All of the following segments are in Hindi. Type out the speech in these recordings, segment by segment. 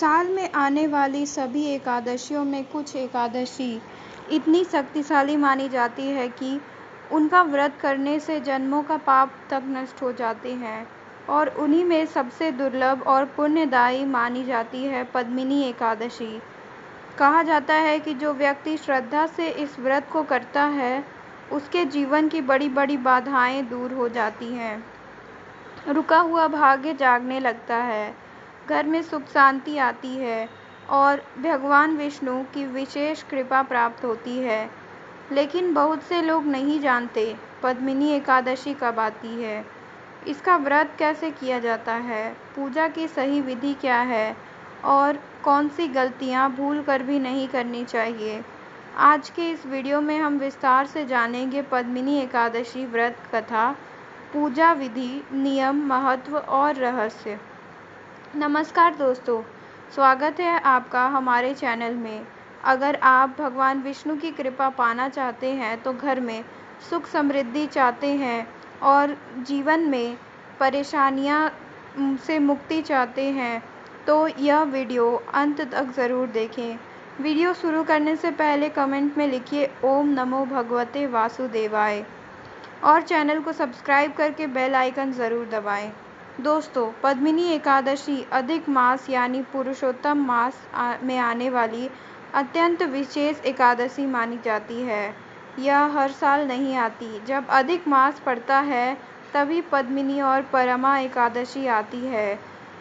साल में आने वाली सभी एकादशियों में कुछ एकादशी इतनी शक्तिशाली मानी जाती है कि उनका व्रत करने से जन्मों का पाप तक नष्ट हो जाते हैं और उन्हीं में सबसे दुर्लभ और पुण्यदायी मानी जाती है पद्मिनी एकादशी। कहा जाता है कि जो व्यक्ति श्रद्धा से इस व्रत को करता है, उसके जीवन की बड़ी-बड़ी बाधाएं दूर हो जाती हैं, रुका हुआ भाग्य जागने लगता है, घर में सुख शांति आती है और भगवान विष्णु की विशेष कृपा प्राप्त होती है। लेकिन बहुत से लोग नहीं जानते पद्मिनी एकादशी कब आती है, इसका व्रत कैसे किया जाता है, पूजा की सही विधि क्या है और कौन सी गलतियां भूल कर भी नहीं करनी चाहिए। आज के इस वीडियो में हम विस्तार से जानेंगे पद्मिनी एकादशी व्रत कथा, पूजा विधि, नियम, महत्व और रहस्य। नमस्कार दोस्तों, स्वागत है आपका हमारे चैनल में। अगर आप भगवान विष्णु की कृपा पाना चाहते हैं, तो घर में सुख समृद्धि चाहते हैं और जीवन में परेशानियां से मुक्ति चाहते हैं, तो यह वीडियो अंत तक ज़रूर देखें। वीडियो शुरू करने से पहले कमेंट में लिखिए ओम नमो भगवते वासुदेवाय और चैनल को सब्सक्राइब करके बेल आइकन ज़रूर दबाएं। दोस्तों, पद्मिनी एकादशी अधिक मास यानी पुरुषोत्तम मास में आने वाली अत्यंत विशेष एकादशी मानी जाती है। यह हर साल नहीं आती। जब अधिक मास पड़ता है, तभी पद्मिनी और परमा एकादशी आती है।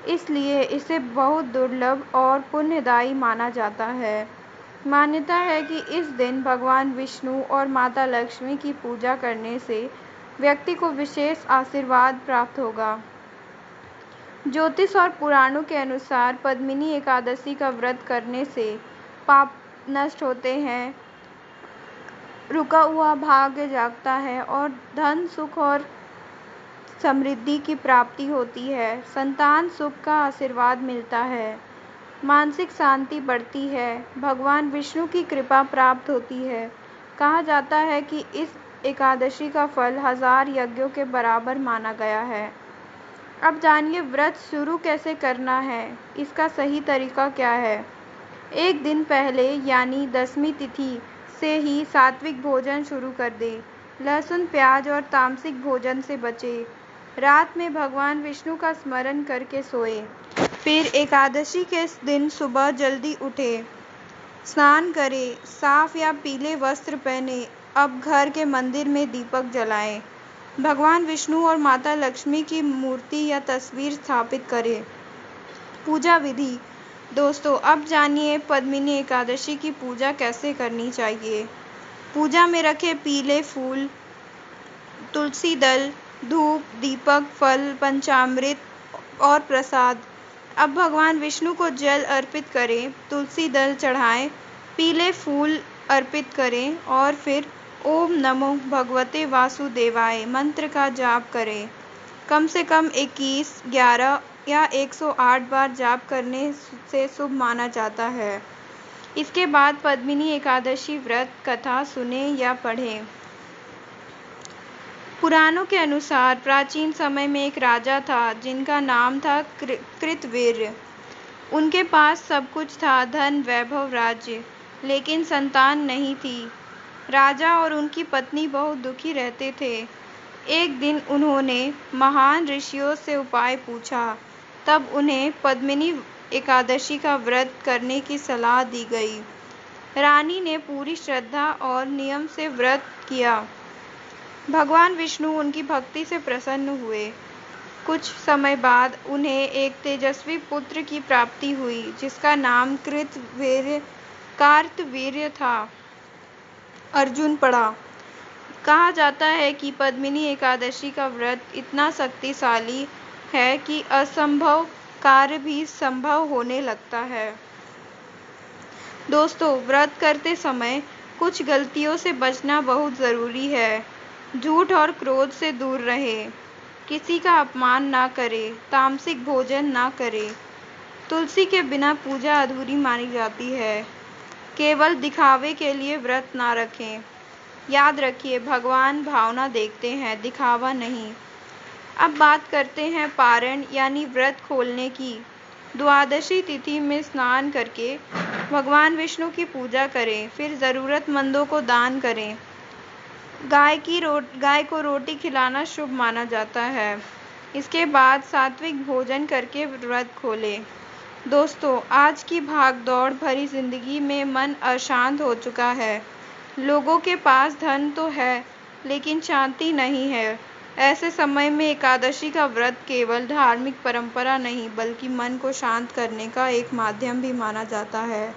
इसलिए इसे बहुत दुर्लभ और पुण्यदायी माना जाता है। मान्यता है कि इस दिन भगवान विष्णु और माता लक्ष्मी की पूजा करने से व्यक्ति को विशेष आशीर्वाद प्राप्त होगा। ज्योतिष और पुराणों के अनुसार पद्मिनी एकादशी का व्रत करने से पाप नष्ट होते हैं, रुका हुआ भाग्य जागता है और धन, सुख और समृद्धि की प्राप्ति होती है। संतान सुख का आशीर्वाद मिलता है, मानसिक शांति बढ़ती है, भगवान विष्णु की कृपा प्राप्त होती है। कहा जाता है कि इस एकादशी का फल 1000 यज्ञों के बराबर माना गया है। अब जानिए व्रत शुरू कैसे करना है, इसका सही तरीका क्या है। एक दिन पहले यानी 10वीं तिथि से ही सात्विक भोजन शुरू कर दे। लहसुन, प्याज और तामसिक भोजन से बचे। रात में भगवान विष्णु का स्मरण करके सोए। फिर एकादशी के दिन सुबह जल्दी उठे, स्नान करे, साफ या पीले वस्त्र पहने। अब घर के मंदिर में दीपक जलाएं। भगवान विष्णु और माता लक्ष्मी की मूर्ति या तस्वीर स्थापित करें। पूजा विधि। दोस्तों, अब जानिए पद्मिनी एकादशी की पूजा कैसे करनी चाहिए। पूजा में रखे पीले फूल, तुलसी दल, धूप, दीपक, फल, पंचामृत और प्रसाद। अब भगवान विष्णु को जल अर्पित करें, तुलसी दल चढ़ाएं, पीले फूल अर्पित करें और फिर ओम नमो भगवते वासुदेवाय मंत्र का जाप करें। कम से कम 21, 11 या 108 बार जाप करने से शुभ माना जाता है। इसके बाद पद्मिनी एकादशी व्रत कथा सुने या पढ़ें। पुराणों के अनुसार प्राचीन समय में एक राजा था जिनका नाम था कृतवीर्य। उनके पास सब कुछ था, धन, वैभव, राज्य, लेकिन संतान नहीं थी। राजा और उनकी पत्नी बहुत दुखी रहते थे। एक दिन उन्होंने महान ऋषियों से उपाय पूछा। तब उन्हें पद्मिनी एकादशी का व्रत करने की सलाह दी गई। रानी ने पूरी श्रद्धा और नियम से व्रत किया। भगवान विष्णु उनकी भक्ति से प्रसन्न हुए। कुछ समय बाद उन्हें एक तेजस्वी पुत्र की प्राप्ति हुई, जिसका नाम कार्तवीर्य था। अर्जुन पड़ा। कहा जाता है कि पद्मिनी एकादशी का व्रत इतना शक्तिशाली है कि असंभव कार्य भी संभव होने लगता है। दोस्तों, व्रत करते समय कुछ गलतियों से बचना बहुत ज़रूरी है। झूठ और क्रोध से दूर रहें, किसी का अपमान ना करें, तामसिक भोजन ना करें, तुलसी के बिना पूजा अधूरी मानी जाती है। केवल दिखावे के लिए व्रत ना रखें। याद रखिए, भगवान भावना देखते हैं, दिखावा नहीं। अब बात करते हैं पारण यानी व्रत खोलने की। द्वादशी तिथि में स्नान करके भगवान विष्णु की पूजा करें, फिर ज़रूरतमंदों को दान करें। गाय को रोटी खिलाना शुभ माना जाता है। इसके बाद सात्विक भोजन करके व्रत खोलें। दोस्तों, आज की भाग-दौड़ भरी ज़िंदगी में मन अशांत हो चुका है। लोगों के पास धन तो है, लेकिन शांति नहीं है। ऐसे समय में एकादशी का व्रत केवल धार्मिक परंपरा नहीं, बल्कि मन को शांत करने का एक माध्यम भी माना जाता है।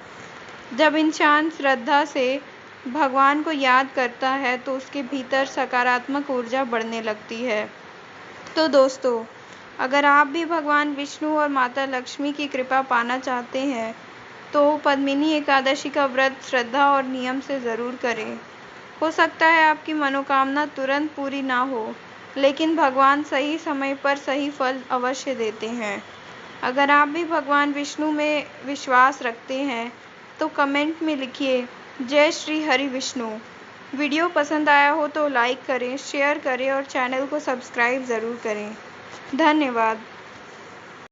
जब इंसान श्रद्धा से भगवान को याद करता है, तो उसके भीतर सकारात्मक ऊर्जा बढ़ने लगती है। तो दोस्तों, अगर आप भी भगवान विष्णु और माता लक्ष्मी की कृपा पाना चाहते हैं, तो पद्मिनी एकादशी का व्रत श्रद्धा और नियम से ज़रूर करें। हो सकता है आपकी मनोकामना तुरंत पूरी ना हो, लेकिन भगवान सही समय पर सही फल अवश्य देते हैं। अगर आप भी भगवान विष्णु में विश्वास रखते हैं, तो कमेंट में लिखिए जय श्री हरि विष्णु। वीडियो पसंद आया हो तो लाइक करें, शेयर करें और चैनल को सब्सक्राइब ज़रूर करें। धन्यवाद।